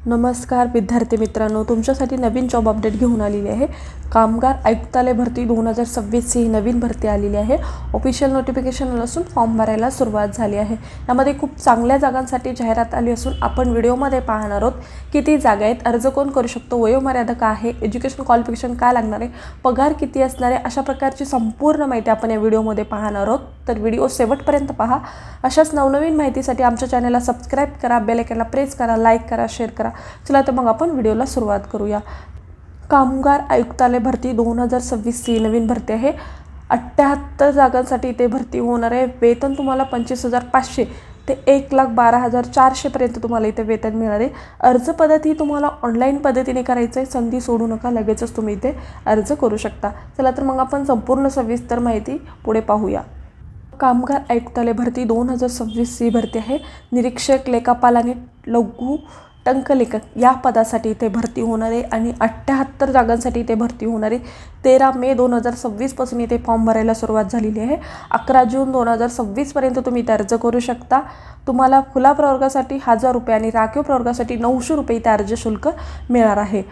नमस्कार विद्यार्थी मित्रांनो, तुमच्यासाठी नवीन जॉब अपडेट घेऊन आलेली आहे। कामगार आयुक्तालय भरती 2026 ही नवीन भरती आलेली आहे। ऑफिशियल नोटिफिकेशन असून फॉर्म भरायला सुरुवात झाली आहे। यामध्ये खूप चांगल्या जागांसाठी जाहिरात आली असून आपण व्हिडिओमध्ये पाहणार आहोत किती जागा आहेत, अर्ज कोण करू शकतो, वयोमर्यादा काय आहे, एज्युकेशन क्वालिफिकेशन काय लागणार आहे, पगार किती असणार आहे, अशा प्रकारची संपूर्ण माहिती आपण या व्हिडिओमध्ये पाहणार आहोत। तर व्हिडिओ शेवटपर्यंत पहा। अशाच नवनवीन माहितीसाठी आमच्या चॅनलला सबस्क्राइब करा, बेल आयकॉनला प्रेस करा, लाईक करा, शेअर करा। चला तर मग आपण व्हिडिओला सुरुवात करूया। कामगार आयुक्तालय भरती 2026 ही नवीन भरती आहे। 78 जागांसाठी इथे भरती होणार आहे। वेतन तुम्हाला 25,500 ते 1,12,400 पर्यंत तुम्हाला इथे वेतन मिळणार आहे। अर्ज पद्धत ही तुम्हाला ऑनलाईन पद्धतीने करायचं आहे। संधी सोडू नका, लगेचच तुम्ही इथे अर्ज करू शकता। चला तर मग आपण संपूर्ण सविस्तर माहिती पुढे पाहूया। कामगार आयुक्तालय भरती 2026 ही भरती आहे। निरीक्षक, लेखापाल आणि लघु टंकलेखक या पदासाठी इथे भरती होणार आहे आणि 78 जागांसाठी इथे भरती होणार आहे। 13 मे 2026 पासून इथे फॉर्म भरायला सुरुवात झालेली आहे। 11 जून 2026 पर्यंत तुम्ही इथे अर्ज करू शकता। तुम्हाला खुला प्रवर्गासाठी 1000 रुपये आणि राखीव प्रवर्गासाठी 900 रुपये इथे अर्ज शुल्क मिळणार आहे।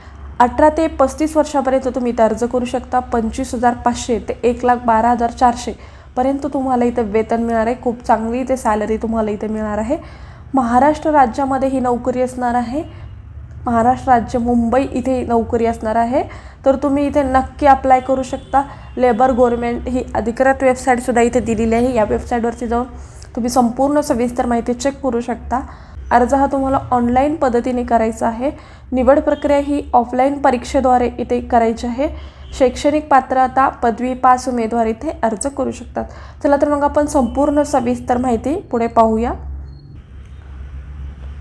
18 ते 35 वर्षापर्यंत तुम्ही इथे अर्ज करू शकता। 25,500 ते 1,12,400 पर्यंत तुम्हाला इथे वेतन मिळणार आहे। खूप चांगली इथे सॅलरी तुम्हाला इथे मिळणार आहे। महाराष्ट्र राज्यामध्ये ही नोकरी असणार आहे। महाराष्ट्र राज्य मुंबई इथे नोकरी असणार आहे। तर तुम्ही इथे नक्की अप्लाय करू शकता। लेबर गव्हर्नमेंट ही अधिकृत वेबसाईटसुद्धा इथे दिलेली आहे। या वेबसाईटवरती जाऊन तुम्ही संपूर्ण सविस्तर माहिती चेक करू शकता। अर्ज हा तुम्हाला ऑनलाईन पद्धतीने करायचा आहे। निवड प्रक्रिया ही ऑफलाईन परीक्षेद्वारे इथे करायची आहे। शैक्षणिक पात्रता पदवी पास उमेदवार इथे अर्ज करू शकतात। चला तर मग आपण संपूर्ण सविस्तर माहिती पुढे पाहूया।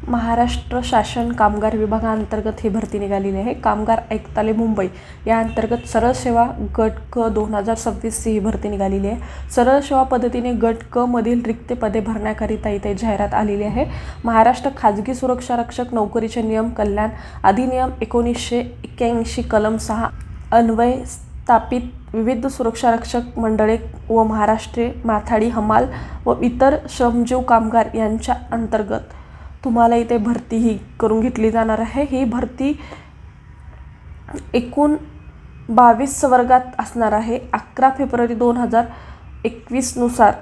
महाराष्ट्र शासन कामगार विभागाअंतर्गत ही भरती निघालेली आहे। कामगार आयुक्तालय मुंबई या अंतर्गत सरळ सेवा गट क 2026 ही भरती निघालेली आहे। सरळ सेवा पद्धतीने गट क मधील रिक्त पदे भरण्याकरिता इथे जाहिरात आलेली आहे। महाराष्ट्र खाजगी सुरक्षा रक्षक नोकरीचे नियम कल्याण अधिनियम 1981 कलम 6 अन्वय स्थापित विविध सुरक्षा रक्षक मंडळे व महाराष्ट्र माथाडी हमाल व इतर श्रमजीव कामगार यांच्या अंतर्गत तुम्हाला इथे भरती ही करून घेतली जाणार आहे। ही भरती एकूण 22 वर्गात असणार आहे। 11 फेब्रुवारी 2021 नुसार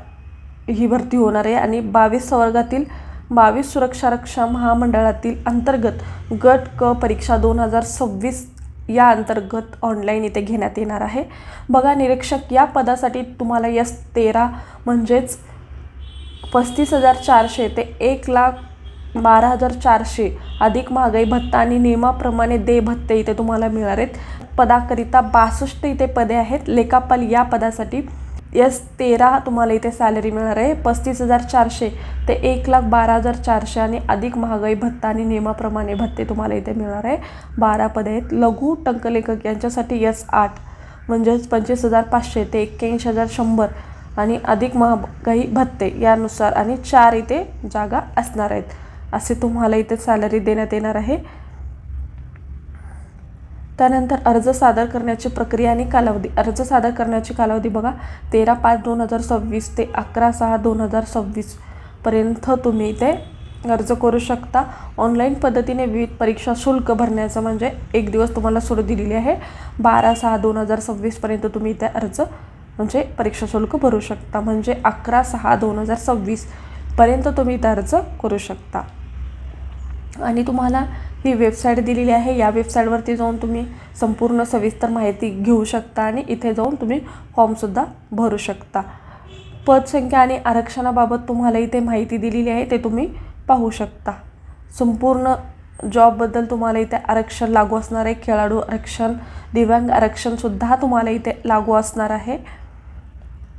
ही भरती होणार आहे आणि 22 वर्गातील 22 सुरक्षा रक्षा महामंडळातील अंतर्गत गट क परीक्षा 2026 या अंतर्गत ऑनलाईन इथे घेण्यात येणार आहे। बघा, निरीक्षक या पदासाठी तुम्हाला S13 म्हणजेच 35,400 ते 1,12,400 अधिक महागाई भत्ता आणि नियमाप्रमाणे दे भत्ते इथे तुम्हाला मिळणार आहेत। पदाकरिता 62 इथे पदे आहेत। लेखापाल या पदासाठी S13 तुम्हाला इथे सॅलरी मिळणार आहे। 35,400 ते 1,12,400 आणि अधिक महागाई भत्ता आणि नियमाप्रमाणे भत्ते तुम्हाला इथे मिळणार आहे। 12 पदे आहेत। लघु टंकलेखक यांच्यासाठी S8 म्हणजेच 25,500 ते 81,100 आणि अधिक महागाई भत्ते यानुसार आणि 4 इथे जागा असणार आहेत। असे तुम्हाला इथे सॅलरी देण्यात येणार आहे। त्यानंतर अर्ज सादर करण्याची प्रक्रिया आणि कालावधी। अर्ज सादर करण्याची कालावधी बघा, 13/5/2026 ते 11/6/2026 पर्यंत तुम्ही इथे अर्ज करू शकता। ऑनलाईन पद्धतीने विविध परीक्षा शुल्क भरण्याचं म्हणजे एक दिवस तुम्हाला सुरू दिलेली आहे। 12/6/2026 पर्यंत तुम्ही इथे अर्ज म्हणजे परीक्षा शुल्क भरू शकता। म्हणजे 11/6/2026 पर्यंत तुम्ही इथे अर्ज करू शकता। आणि तुम्हाला ही वेबसाईट दिलेली आहे। या वेबसाईटवरती जाऊन तुम्ही संपूर्ण सविस्तर माहिती घेऊ शकता आणि इथे जाऊन तुम्ही फॉर्मसुद्धा भरू शकता। पदसंख्या आणि आरक्षणाबाबत तुम्हाला इथे माहिती दिलेली आहे, ते तुम्ही पाहू शकता। संपूर्ण जॉबबद्दल तुम्हाला इथे आरक्षण लागू असणार आहे। खेळाडू आरक्षण, दिव्यांग आरक्षणसुद्धा तुम्हाला इथे लागू असणार आहे।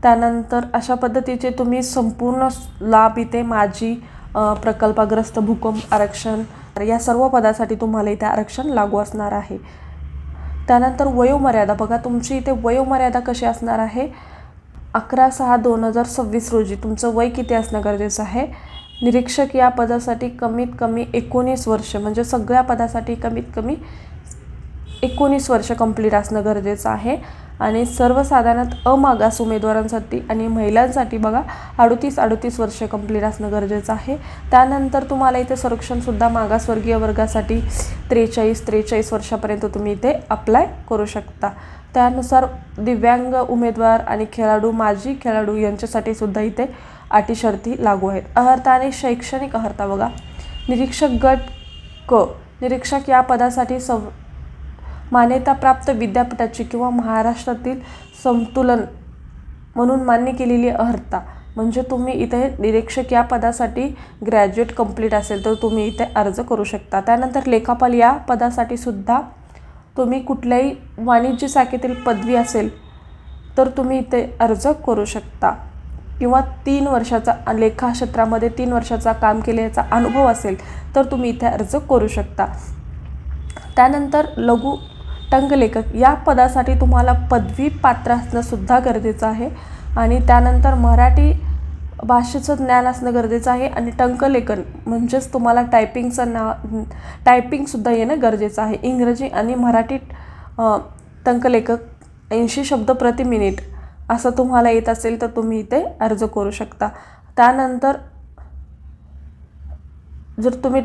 त्यानंतर अशा पद्धतीचे तुम्ही संपूर्ण लाभ इथे माजी प्रकल्पग्रस्त, भूकंप आरक्षण या सर्व पदासाठी तुम्हाला इथे आरक्षण लागू असणार आहे। त्यानंतर वयोमर्यादा बघा, तुमची इथे वयोमर्यादा कशी असणार आहे। 11/6/2026 रोजी तुमचं वय किती असणं गरजेचं आहे। निरीक्षक या पदासाठी कमीत कमी 19 वर्ष म्हणजे सगळ्या पदासाठी कमीत कमी 19 वर्ष कंप्लीट असणं गरजेचं आहे। आणि सर्वसाधारणात अमागास उमेदवारांसाठी आणि महिलांसाठी बघा 38 वर्ष कंप्लीट असणं गरजेचं आहे. त्यानंतर तुम्हाला इथे संरक्षणसुद्धा मागासवर्गीय वर्गासाठी 43 वर्षापर्यंत तुम्ही इथे अप्लाय करू शकता. त्यानुसार दिव्यांग उमेदवार आणि खेळाडू, माजी खेळाडू यांच्यासाठी सुद्धा इथे अटी शर्ती लागू आहेत. अर्हता आणि शैक्षणिक अर्हता बघा, निरीक्षक गट क, निरीक्षक या पदासाठी मान्यताप्राप्त विद्यापीठाची किंवा महाराष्ट्रातील समतुलन म्हणून मान्य केलेली अर्हता, म्हणजे तुम्ही इथे निरीक्षक या पदासाठी ग्रॅज्युएट कंप्लीट असेल तर तुम्ही इथे अर्ज करू शकता. त्यानंतर लेखापाल या पदासाठी सुद्धा तुम्ही कुठल्याही वाणिज्य शाखेतील पदवी असेल तर तुम्ही इथे अर्ज करू शकता, किंवा 3 वर्षाचा लेखा क्षेत्रामध्ये 3 वर्षाचा काम केल्याचा अनुभव असेल तर तुम्ही इथे अर्ज करू शकता. त्यानंतर लघु टंकलेखक या पदासाठी तुम्हाला पदवी पात्र असणं सुद्धा गरजेचं आहे. आणि त्यानंतर मराठी भाषेचं ज्ञान असणं गरजेचं आहे. आणि टंकलेखन म्हणजेच तुम्हाला टायपिंगसुद्धा येणं गरजेचं आहे. इंग्रजी आणि मराठी टंकलेखक 80 शब्द प्रति मिनिट असं तुम्हाला येत असेल तर तुम्ही इथे अर्ज करू शकता. त्यानंतर जर तुम्ही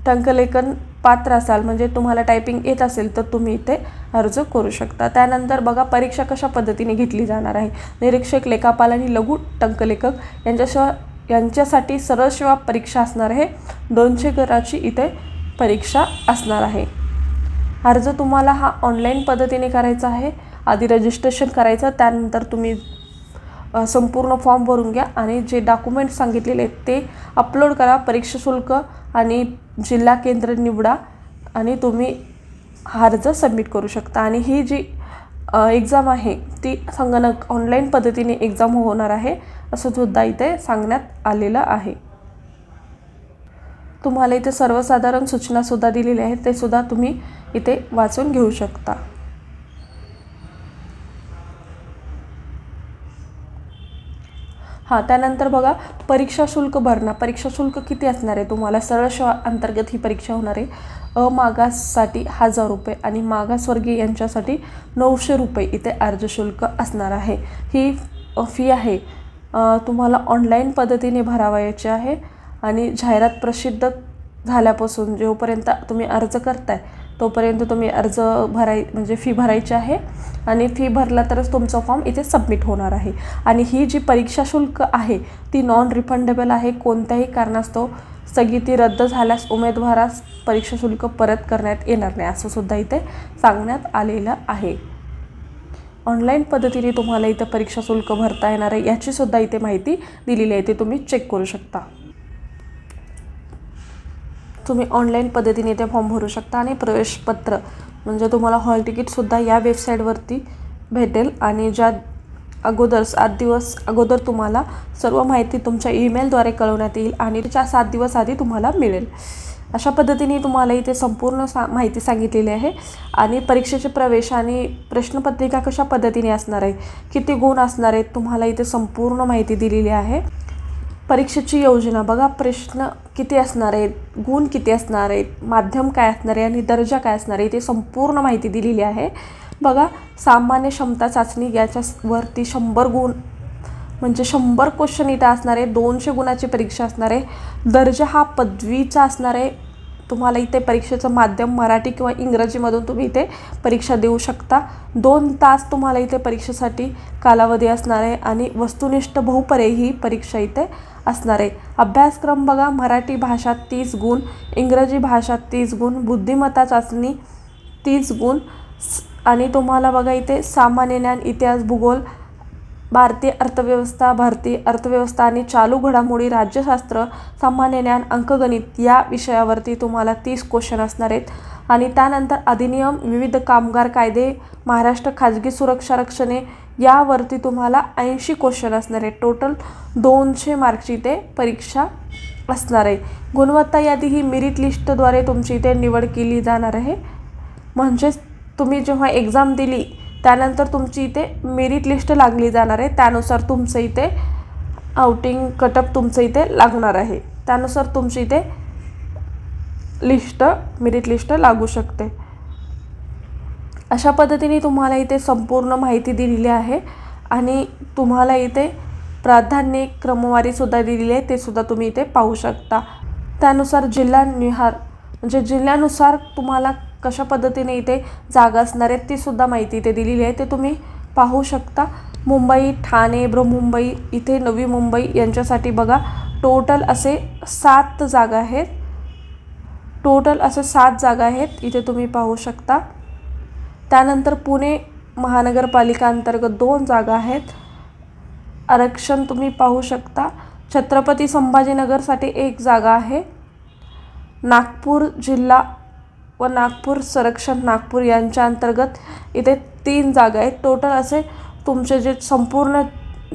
टंकलेखन पात्र असाल, म्हणजे तुम्हाला टायपिंग येत असेल तर तुम्ही इथे अर्ज करू शकता. त्यानंतर बघा परीक्षा कशा पद्धतीने घेतली जाणार आहे. निरीक्षक, लेखापाल आणि लघु टंकलेखक यांच्यासाठी सरळ सेवा परीक्षा असणार आहे. 200 गुणांची इथे परीक्षा असणार आहे. अर्ज तुम्हाला हा ऑनलाईन पद्धतीने करायचा आहे. आधी रजिस्ट्रेशन करायचं, त्यानंतर तुम्ही संपूर्ण फॉर्म भरून घ्या आणि जे डॉक्युमेंट्स सांगितलेले आहेत ते अपलोड करा. परीक्षा शुल्क आणि जिल्हा केंद्र निवडा आणि तुम्ही अर्ज सबमिट करू शकता. आणि ही जी एक्झाम आहे ती संगणक ऑनलाईन पद्धतीने एक्झाम होणार आहे असं सुद्धा इथे सांगण्यात आलेलं आहे. तुम्हाला इथे सर्वसाधारण सूचनासुद्धा दिलेल्या आहेत, ते सुद्धा तुम्ही इथे वाचून घेऊ शकता. त्यानंतर बघा परीक्षा शुल्क भरणा. परीक्षा शुल्क किती असणार आहे तुम्हाला? सरळ सेवा अंतर्गत ही परीक्षा होणार आहे. अमागाससाठी 1000 रुपये आणि मागासवर्गीय यांच्यासाठी 900 रुपये इथे अर्ज शुल्क असणार आहे. ही फी आहे तुम्हाला ऑनलाईन पद्धतीने भरावयाची आहे. आणि जाहिरात प्रसिद्ध झाल्यापासून जोपर्यंत तुम्ही अर्ज करताय तोपर्यंत तुम्ही अर्ज म्हणजे फी भरायची आहे. आणि फी भरला तरच तुमचा फॉर्म इथे सबमिट होणार आहे. आणि ही जी परीक्षा शुल्क आहे ती नॉन रिफंडेबल आहे. कोणत्याही कारणास्तव स्थगिती रद्द झाल्यास उमेदवारास परीक्षा शुल्क परत करण्यात येणार नाही असं सुद्धा इथे सांगण्यात आलेलं आहे. ऑनलाईन पद्धतीने तुम्हाला इथे परीक्षा शुल्क भरता येणार आहे याची सुद्धा इथे माहिती दिलेली आहे, ते तुम्ही चेक करू शकता. तुम्ही ऑनलाईन पद्धतीने इथे फॉर्म भरू शकता. आणि प्रवेशपत्र म्हणजे तुम्हाला हॉल तिकीटसुद्धा या वेबसाईटवरती भेटेल. आणि ज्या अगोदर 7 दिवस अगोदर तुम्हाला सर्व माहिती तुमच्या ईमेलद्वारे कळवण्यात येईल आणि त्याच्या 7 दिवस आधी तुम्हाला मिळेल. अशा पद्धतीने तुम्हाला इथे संपूर्ण माहिती सांगितलेली आहे. आणि परीक्षेचे प्रवेश आणि प्रश्नपत्रिका कशा पद्धतीने असणार आहे, किती गुण असणार आहेत, तुम्हाला इथे संपूर्ण माहिती दिलेली आहे. परीक्षेची योजना बघा, प्रश्न किती असणार आहेत, गुण किती असणार आहेत, माध्यम काय असणार आहे आणि दर्जा काय असणार आहे, ते संपूर्ण माहिती दिलेली आहे. बघा सामान्य क्षमता चाचणी याच्यावरती 100 गुण म्हणजे 100 क्वेश्चन इथं असणार आहे. 200 गुणाची परीक्षा असणार आहे. दर्जा हा पदवीचा असणार आहे. तुम्हाला इथे परीक्षेचं माध्यम मराठी किंवा इंग्रजीमधून तुम्ही इथे परीक्षा देऊ शकता. 2 तास तुम्हाला इथे परीक्षेसाठी कालावधी असणार आहे. आणि वस्तुनिष्ठ बहुपर्यायी ही परीक्षा इथे असणार आहे. अभ्यासक्रम बघा, मराठी भाषा 30 गुण, इंग्रजी भाषा 30 गुण, बुद्धिमत्ता चाचणी 30 गुण. आणि तुम्हाला बघा इथे सामान्य ज्ञान, इतिहास, भूगोल, भारतीय अर्थव्यवस्था आणि चालू घडामोडी, राज्यशास्त्र, सामान्य ज्ञान, अंकगणित या विषयावरती तुम्हाला 30 क्वेश्चन असणार आहेत. आणि त्यानंतर अधिनियम, विविध कामगार कायदे, महाराष्ट्र खाजगी सुरक्षा रक्षणे यावरती तुम्हाला 80 क्वेश्चन असणार आहेत. टोटल 200 मार्क्सची इथे परीक्षा असणार आहे. गुणवत्ता यादी ही मेरिट लिस्टद्वारे तुमची इथे निवड केली जाणार आहे. म्हणजेच तुम्ही जेव्हा एक्झाम दिली त्यानंतर तुमची इथे मेरिट लिस्ट लागली जाणार आहे. त्यानुसार तुमचं इथे आउटिंग कटअप तुमचं इथे लागणार आहे. त्यानुसार तुमची इथे मेरिट लिस्ट लागू शकते. अशा पद्धतीने तुम्हाला इथे संपूर्ण माहिती दिलेली आहे आणि तुम्हाला इथे प्राधान्य क्रमवारीसुद्धा दिलेली आहे, ते सुद्धा तुम्ही इथे पाहू शकता. त्यानुसार जिल्हानिहार म्हणजे जिल्ह्यानुसार तुम्हाला कशा पद्धतीने इथे जागा असणार आहेत ती सुद्धा माहिती इथे दिलेली आहे, ते तुम्ही पाहू शकता. मुंबई, ठाणे, बृहन्मुंबई, इथे नवी मुंबई यांच्यासाठी बघा टोटल असे 7 जागा आहेत. टोटल असे 7 जागा आहेत इथे तुम्ही पाहू शकता. त्यानंतर पुणे महानगरपालिका अंतर्गत 2 जागा आहेत. आरक्षण तुम्ही पाहू शकता. छत्रपती संभाजीनगरसाठी 1 जागा आहे. नागपूर जिल्हा व नागपूर संरक्षण नागपूर यांच्या अंतर्गत इथे 3 जागा आहेत. टोटल असे तुमचे जे संपूर्ण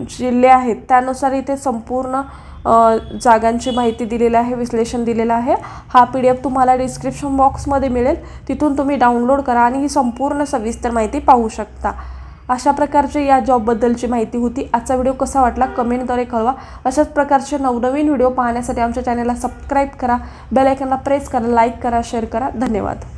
जिल्हे आहेत त्यानुसार इथे संपूर्ण जागांची माहिती दिलेली आहे, विश्लेषण दिलेलं आहे. हा PDF तुम्हाला डिस्क्रिप्शन बॉक्समध्ये मिळेल, तिथून तुम्ही डाउनलोड करा आणि ही संपूर्ण सविस्तर माहिती पाहू शकता. अशा प्रकारचे या जॉबबद्दलची माहिती होती. आजचा व्हिडिओ कसा वाटला कमेंटद्वारे कळवा. अशाच प्रकारचे नवनवीन व्हिडिओ पाहण्यासाठी आमच्या चॅनलला सबस्क्राईब करा, बेल आयकॉनला प्रेस करा, लाईक करा, शेअर करा. धन्यवाद.